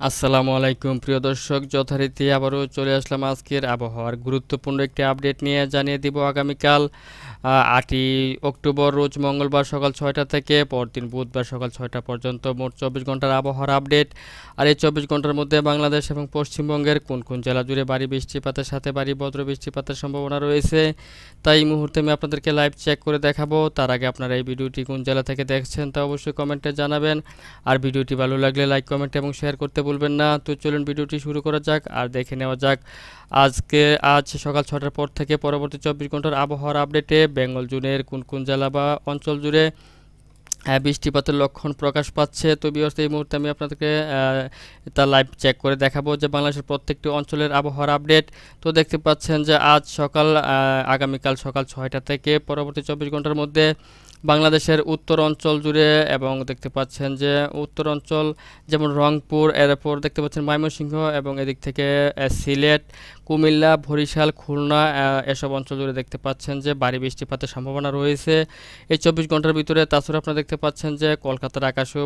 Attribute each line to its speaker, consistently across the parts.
Speaker 1: আসসালামু আলাইকুম প্রিয় দর্শক, যথারীতি আবারও চলে আসলাম আজকের আবহাওয়ার গুরুত্বপূর্ণ একটি আপডেট নিয়ে। জানিয়ে দিব আগামীকাল 8ই অক্টোবর রোজ মঙ্গলবার সকাল 6টা থেকে পরদিন বুধবার সকাল 6টা পর্যন্ত মোট 24 ঘন্টার আবহাওয়ার আপডেট। আর এই 24 ঘন্টার মধ্যে বাংলাদেশ এবং পশ্চিমবঙ্গের কোন কোন জেলা জুড়ে ভারী বৃষ্টিপাতের সাথে ভারী বজ্র বৃষ্টিপাতের সম্ভাবনা রয়েছে, তাই এই মুহূর্তে আমি আপনাদেরকে লাইভ চেক করে দেখাবো। তার আগে আপনারা এই ভিডিওটি কোন জেলা থেকে দেখছেন তা অবশ্যই কমেন্টে জানাবেন। আর ভিডিওটি ভালো লাগলে লাইক, কমেন্ট এবং শেয়ার করতে ভুলবেন না। তো চলুন ভিডিওটি শুরু করা যাক আর দেখে নেওয়া যাক আজ সকাল 6টার পর থেকে পরবর্তী 24 ঘন্টার আবহাওয়ার আপডেটে বেঙ্গল জুনের কোন কোন জেলা বা অঞ্চল জুড়ে বৃষ্টিপাতের লক্ষণ প্রকাশ পাচ্ছে। তো ভিউয়ার্স, এই মুহূর্তে আমি আপনাদেরকে তা লাইভ চেক করে দেখাবো যে বাংলাদেশের প্রত্যেকটি অঞ্চলের আবহাওয়ার আপডেট। তো দেখতে পাচ্ছেন যে আগামীকাল সকাল 6টা থেকে পরবর্তী 24 ঘন্টার মধ্যে বাংলাদেশের উত্তর অঞ্চল জুড়ে এবং দেখতে পাচ্ছেন যে উত্তর অঞ্চল যেমন রংপুর, এরপর দেখতে পাচ্ছেন ময়মনসিংহ এবং এদিক থেকে সিলেট, কুমিল্লা, বরিশাল, খুলনা এসব অঞ্চল জুড়ে দেখতে পাচ্ছেন যে ভারী বৃষ্টিপাতের সম্ভাবনা রয়েছে এই 24 ঘন্টার ভিতরে। তাছাড়া আপনারা দেখতে পাচ্ছেন যে কলকাতার আকাশেও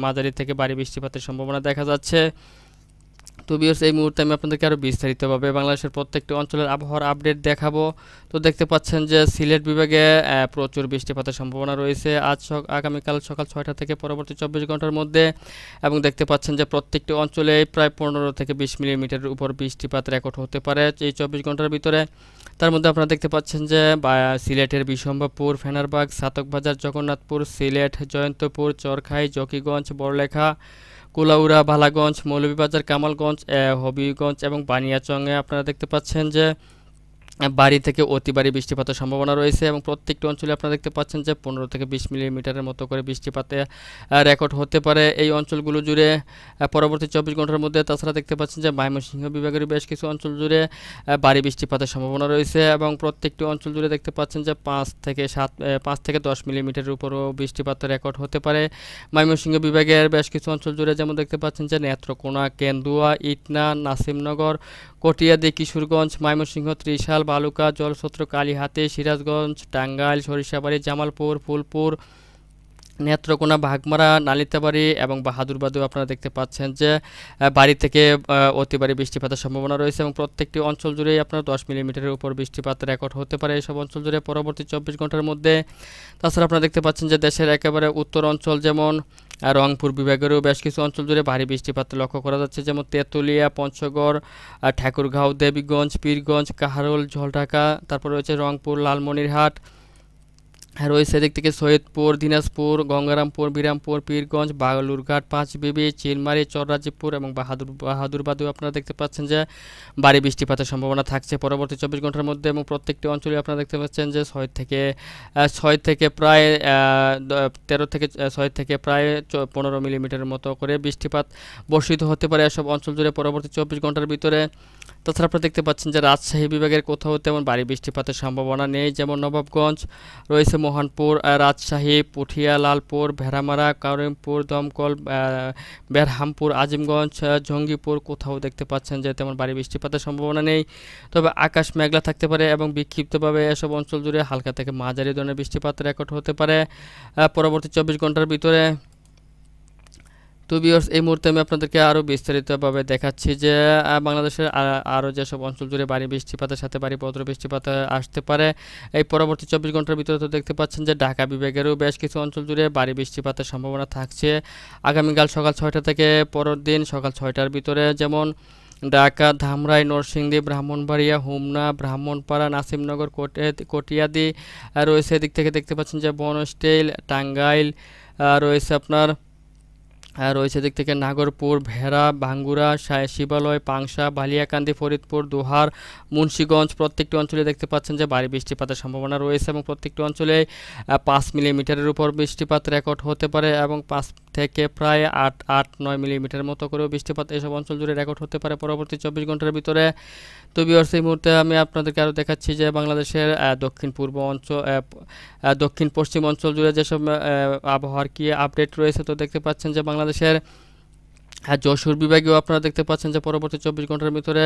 Speaker 1: মাঝারি থেকে ভারী বৃষ্টিপাতের সম্ভাবনা দেখা যাচ্ছে। তো ভিউয়ার্স, এই মুহূর্তে আমি আপনাদেরকে আরও বিস্তারিতভাবে বাংলাদেশের প্রত্যেকটি অঞ্চলের আবহাওয়ার আপডেট দেখাবো। তো দেখতে পাচ্ছেন যে সিলেট বিভাগে প্রচুর বৃষ্টিপাতের সম্ভাবনা রয়েছে আগামীকাল সকাল 6টা থেকে পরবর্তী 24 ঘন্টার মধ্যে। এবং দেখতে পাচ্ছেন যে প্রত্যেকটি অঞ্চলে প্রায় 15 থেকে 20 মিলিমিটারের উপর বৃষ্টিপাত রেকর্ড হতে পারে এই 24 ঘন্টার ভিতরে। তার মধ্যে আপনারা দেখতে পাচ্ছেন যে সিলেটের বিশম্বরপুর, ফেনারবাগ, চাতকবাজার, জগন্নাথপুর, সিলেট, জয়ন্তপুর, চরখাই, জকিগঞ্জ, বড়লেখা, কুলাউড়া, বালাগঞ্জ, মৌলভীবাজার, কামালগঞ্জ, হবিগঞ্জ এবং বানিয়াচংয়ে আপনারা দেখতে পাচ্ছেন যে ভারী থেকে অতি ভারী বৃষ্টিপাতের সম্ভাবনা রয়েছে এবং প্রত্যেকটি অঞ্চলে আপনারা দেখতে পাচ্ছেন যে 15 থেকে 20 মিলিমিটারের মতো করে বৃষ্টিপাতে রেকর্ড হতে পারে এই অঞ্চলগুলো জুড়ে পরবর্তী 24 ঘন্টার মধ্যে। তাছাড়া দেখতে পাচ্ছেন যে ময়মনসিংহ বিভাগের বেশ কিছু অঞ্চল জুড়ে ভারী বৃষ্টিপাতের সম্ভাবনা রয়েছে এবং প্রত্যেকটি অঞ্চল জুড়ে দেখতে পাচ্ছেন যে 5 থেকে 10 মিলিমিটারের উপরও বৃষ্টিপাতের রেকর্ড হতে পারে ময়মনসিংহ বিভাগের বেশ কিছু অঞ্চল জুড়ে। যেমন দেখতে পাচ্ছেন যে নেত্রকোনা, কেন্দুয়া, ইটনা, নাসিমনগর, কটিয়াদি, কিশোরগঞ্জ, ময়মনসিংহ, ত্রিশাল, বালুকা, জলছত্র, কালীহাতি, সিরাজগঞ্জ, টাঙ্গাইল, সরিষাবাড়ি, জামালপুর, ফুলপুর, নেত্রকোনা, ভাগমারা, নালিতাবাড়ি এবং বাহাদুরবাদও আপনারা দেখতে পাচ্ছেন যে বাড়ি থেকে অতি ভারী বৃষ্টিপাতের সম্ভাবনা রয়েছে এবং প্রত্যেকটি অঞ্চল জুড়েই আপনার 10 মিলিমিটারের উপর বৃষ্টিপাত রেকর্ড হতে পারে এইসব অঞ্চল জুড়ে পরবর্তী 24 ঘন্টার মধ্যে। তাছাড়া আপনারা দেখতে পাচ্ছেন যে দেশের একেবারে উত্তর অঞ্চল যেমন রংপুর বিভাগেরও বেশ কিছু অঞ্চল জুড়ে ভারী বৃষ্টিপাত লক্ষ্য করা যাচ্ছে, যেমন তেঁতুলিয়া, পঞ্চগড়, ঠাকুরগাঁও, দেবীগঞ্জ, পীরগঞ্জ, কাহারোল, ঝলঢাকা, তারপর রয়েছে রংপুর, লালমনিরহাট, রয়েছে এদিক থেকে সৈয়দপুর, দিনাজপুর, গঙ্গারামপুর, বিরামপুর, পীরগঞ্জ, বালুরঘাট, পাঁচবিবি, চিলমারি, চররাজীবপুর এবং বাহাদুরবাদেও আপনারা দেখতে পাচ্ছেন যে ভারী বৃষ্টিপাতের সম্ভাবনা থাকছে পরবর্তী 24 ঘন্টার মধ্যে এবং প্রত্যেকটি অঞ্চলে আপনারা দেখতে পাচ্ছেন যে 6 থেকে প্রায় 13 থেকে 6 থেকে প্রায় 15 মিলিমিটারের মতো করে বৃষ্টিপাত বর্ষিত হতে পারে এসব অঞ্চল জুড়ে পরবর্তী 24 ঘন্টার ভিতরে। তাছাড়া আপনারা দেখতে পাচ্ছেন যে রাজশাহী বিভাগের কোথাও তেমন ভারী বৃষ্টিপাতের সম্ভাবনা নেই, যেমন নবাবগঞ্জ রয়েছে, মোহনপুর, রাজশাহী, পুঠিয়া, লালপুর, ভেড়ামারা, কারিমপুর, দমকল, বেরহামপুর, আজিমগঞ্জ, জঙ্গিপুর কোথাও দেখতে পাচ্ছেন যে তেমন ভারী বৃষ্টিপাতের সম্ভাবনা নেই। তবে আকাশ মেঘলা থাকতে পারে এবং বিক্ষিপ্তভাবে এসব অঞ্চল জুড়ে হালকা থেকে মাঝারি ধরনের বৃষ্টিপাত রেকর্ড হতে পারে পরবর্তী 24 ঘন্টার ভিতরে। তো ভিউয়ার্স, এই মুহূর্তে আমি আপনাদেরকে আরও বিস্তারিতভাবে দেখাচ্ছি যে বাংলাদেশের আরও যেসব অঞ্চল জুড়ে ভারী বৃষ্টিপাতের সাথে ভারী বজ্র বৃষ্টিপাত আসতে পারে এই পরবর্তী 24 ঘন্টার ভিতরে। তো দেখতে পাচ্ছেন যে ঢাকা বিভাগেরও বেশ কিছু অঞ্চল জুড়ে ভারী বৃষ্টিপাতের সম্ভাবনা থাকছে আগামীকাল সকাল 6টা থেকে পরের দিন সকাল 6টার ভিতরে, যেমন ঢাকা, ধামরাই, নরসিংদী, ব্রাহ্মণবাড়িয়া, হোমনা, ব্রাহ্মণপাড়া, নাসিমনগর, কটিয়াদি রয়েছে। এদিক থেকে দেখতে পাচ্ছেন যে বনস্টাইল, টাঙ্গাইল রয়েছে আপনার, রয়েছে দিক থেকে নাগরপুর, ভেড়া, ভাঙ্গুড়া, শিবালয়, পাংশা, বালিয়াকান্দি, ফরিদপুর, দোহার, মুন্সিগঞ্জ প্রত্যেকটি অঞ্চলে দেখতে পাচ্ছেন যে ভারী বৃষ্টিপাতের সম্ভাবনা রয়েছে এবং প্রত্যেকটি অঞ্চলে 5 মিলিমিটারের উপর বৃষ্টিপাত রেকর্ড হতে পারে এবং 5 থেকে প্রায় 8-9 মিলিমিটার মতো করেও বৃষ্টিপাত এসব অঞ্চল জুড়ে রেকর্ড হতে পারে পরবর্তী 24 ঘন্টার ভিতরে। তো ভিউয়ার্স, এই মুহূর্তে আমি আপনাদেরকে আরও দেখাচ্ছি যে বাংলাদেশের দক্ষিণ পশ্চিম অঞ্চল জুড়ে যেসব আবহাওয়ার কি আপডেট রয়েছে। তো দেখতে পাচ্ছেন যে বাংলাদেশের যশোর বিভাগেও আপনারা দেখতে পাচ্ছেন যে পরবর্তী 24 ঘন্টার ভিতরে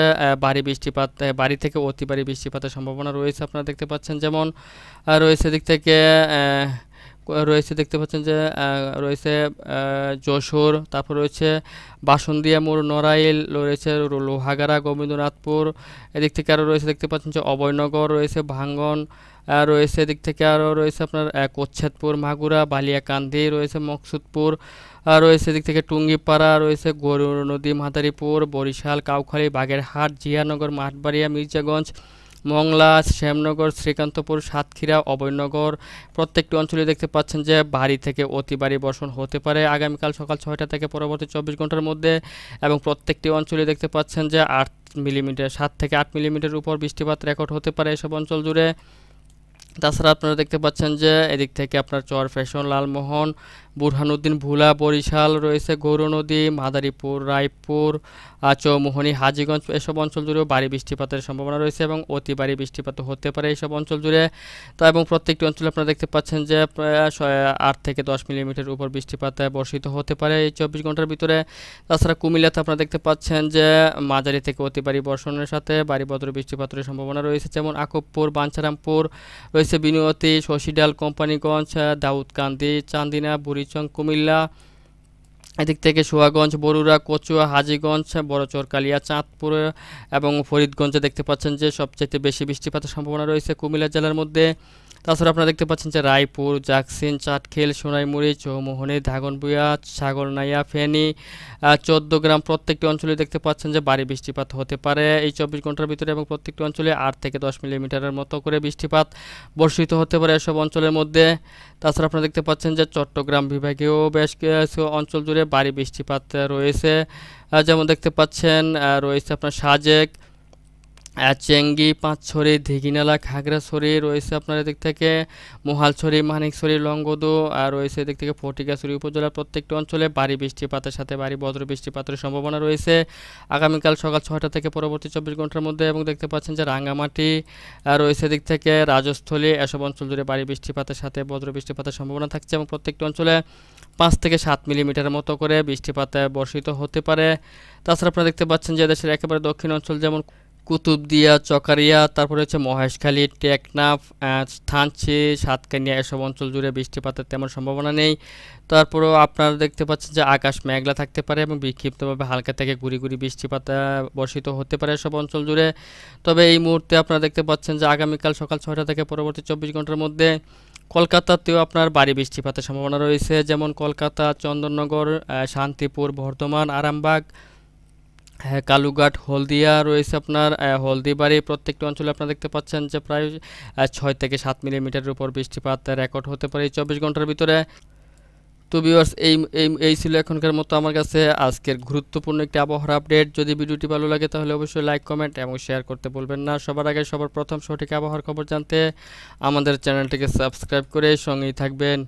Speaker 1: ভারী থেকে অতি ভারী বৃষ্টিপাতের সম্ভাবনা রয়েছে আপনারা দেখতে পাচ্ছেন, যেমন রয়েছে দিক থেকে রয়েছে দেখতে পাচ্ছেন যে রয়েছে যশোর, তারপর রয়েছে বাসন্দিয়া মোড়, নড়াইল রয়েছে, লোহাগাড়া, গোবিন্দনাথপুর, এদিক থেকে আরও রয়েছে দেখতে পাচ্ছেন যে অভয়নগর রয়েছে, ভাঙ্গন রয়েছে, এদিক থেকে আরও রয়েছে আপনার কোচ্ছেদপুর, মাগুরা, বালিয়াকান্দি রয়েছে, মকসুদপুর রয়েছে, এদিক থেকে টুঙ্গিপাড়া রয়েছে, গরুর নদী, মাদারীপুর, বরিশাল, কাউখালী, বাগেরহাট, জিয়ানগর, মাঠবাড়িয়া, মির্জাগঞ্জ, মংলা, শ্যামনগর, শ্রীকান্তপুর, সাতক্ষীরা, অভয়নগর প্রত্যেকটি অঞ্চলে দেখতে পাচ্ছেন যে ভারী থেকে অতি ভারী বর্ষণ হতে পারে আগামীকাল সকাল 6টা থেকে পরবর্তী 24 ঘন্টার মধ্যে, এবং প্রত্যেকটি অঞ্চলে দেখতে পাচ্ছেন যে 8 মিলিমিটার 7 থেকে 8 মিলিমিটার উপর বৃষ্টিপাত রেকর্ড হতে পারে এসব অঞ্চল জুড়ে। তাছাড়া আপনারা দেখতে পাচ্ছেন যে এদিক থেকে আপনার চরফ্যাশন, লালমোহন, বুরহানুদ্দিন, ভোলা, বরিশাল রয়েছে, গৌরনদী, মাদারীপুর, রায়পুর, চৌমুহনী, হাজীগঞ্জ এসব অঞ্চল জুড়েও ভারী বৃষ্টিপাতের সম্ভাবনা রয়েছে এবং অতি ভারী বৃষ্টিপাত হতে পারে এইসব অঞ্চল জুড়ে। তো এবং প্রত্যেকটি অঞ্চলে আপনারা দেখতে পাচ্ছেন যে প্রায় 8 থেকে 10 মিলিমিটার উপর বৃষ্টিপাত বর্ষিত হতে পারে এই 24 ঘন্টার ভিতরে। তাছাড়া কুমিল্লাতে আপনারা দেখতে পাচ্ছেন যে মাঝারি থেকে অতি ভারী বর্ষণের সাথে ভারী বজ্র বৃষ্টিপাতের সম্ভাবনা রয়েছে, যেমন আকুবপুর, বাঞ্ছারামপুর রয়েছে, বিনিয়তি, শশীডাল, কোম্পানিগঞ্জ, দাউদকান্দি, চান্দিনা, বুড়িচং, কুমিল্লা, এদিক থেকে সুয়াগঞ্জ, বরুড়া, কচুয়া, হাজীগঞ্জ, বড়চরকালিয়া, চাঁদপুর এবং ফরিদগঞ্জে দেখতে পাচ্ছেন যে সবচেয়ে বেশি বৃষ্টিপাতের সম্ভাবনা রয়েছে কুমিল্লা জেলার মধ্যে। তাছাড়া আপনারা দেখতে পাচ্ছেন যে রায়পুর, জাকসিন, চাটখিল, সোনাইমুড়ি, চৌমুহনী, দাগনভূঞা, ছাগলনাইয়া, ফেনী, 14 গ্রাম প্রত্যেকটি অঞ্চলে দেখতে পাচ্ছেন যে ভারী বৃষ্টিপাত হতে পারে এই 24 ঘন্টার ভিতরে, এবং প্রত্যেকটি অঞ্চলে 8 থেকে 10 মিলিমিটারের মতো করে বৃষ্টিপাত বর্ষিত হতে পারে এসব অঞ্চলের মধ্যে। তাছাড়া আপনারা দেখতে পাচ্ছেন যে চট্টগ্রাম বিভাগেও বেশ কিছু অঞ্চল জুড়ে ভারী বৃষ্টিপাত রয়েছে, যেমন দেখতে পাচ্ছেন রয়েছে আপনার সাজেক, চেঙ্গি, পাঁচছড়ি, দিঘিনালা, খাগড়াছড়ি রয়েছে আপনার এদিক থেকে, মহালছড়ি, মানিকছড়ি, লংগদু আর রয়েছে এদিক থেকে ফটিকছড়ি উপজেলার প্রত্যেকটি অঞ্চলে ভারী বৃষ্টিপাতের সাথে ভারী বজ্র বৃষ্টিপাতের সম্ভাবনা রয়েছে আগামীকাল সকাল 6টা থেকে পরবর্তী 24 ঘন্টার মধ্যে। এবং দেখতে পাচ্ছেন যে রাঙ্গামাটি রয়েছে এদিক থেকে, রাজস্থলী এসব অঞ্চল জুড়ে ভারী বৃষ্টিপাতের সাথে বজ্র বৃষ্টিপাতের সম্ভাবনা থাকছে, এবং প্রত্যেকটি অঞ্চলে 5 থেকে 7 মিলিমিটারের মতো করে বৃষ্টিপাত বর্ষিত হতে পারে। তাছাড়া আপনারা দেখতে পাচ্ছেন যে দেশের একেবারে দক্ষিণ অঞ্চল যেমন কুতুবদিয়া, চকারিয়া, তারপরে হচ্ছে মহেশখালী, টেকনাফ, থানচি, সাতকানিয়া এসব অঞ্চল জুড়ে বৃষ্টিপাতের তেমন সম্ভাবনা নেই। তারপরেও আপনারা দেখতে পাচ্ছেন যে আকাশ মেঘলা থাকতে পারে এবং বিক্ষিপ্তভাবে হালকা থেকে গুড়ি গুড়ি বৃষ্টিপাত বর্ষিত হতে পারে সব অঞ্চল জুড়ে। তবে এই মুহূর্তে আপনারা দেখতে পাচ্ছেন যে আগামীকাল সকাল 6টা থেকে পরবর্তী 24 ঘন্টার মধ্যে কলকাতাতেও আপনার ভারী বৃষ্টিপাতের সম্ভাবনা রয়েছে, যেমন কলকাতা, চন্দননগর, শান্তিপুর, বর্ধমান, আরামবাগ, কালুঘাট, হলদিয়া রয়েছে আপনার হলদিবাড়ি প্রত্যেকটি অঞ্চলে আপনারা দেখতে পাচ্ছেন যে প্রায় 6 থেকে 7 মিলিমিটারের উপর বৃষ্টিপাত রেকর্ড হতে পারে এই 24 ঘন্টার ভিতরে। তো ভিউয়ার্স এই ছিল এখনকার মতো আমার কাছে আজকের গুরুত্বপূর্ণ একটি আবহাওয়ার আপডেট। যদি ভিডিওটি ভালো লাগে তাহলে অবশ্যই লাইক, কমেন্ট এবং শেয়ার করতে ভুলবেন না। সবার আগে সবার প্রথম সঠিক আবহাওয়ার খবর জানতে আমাদের চ্যানেলটিকে সাবস্ক্রাইব করে সঙ্গেই থাকবেন।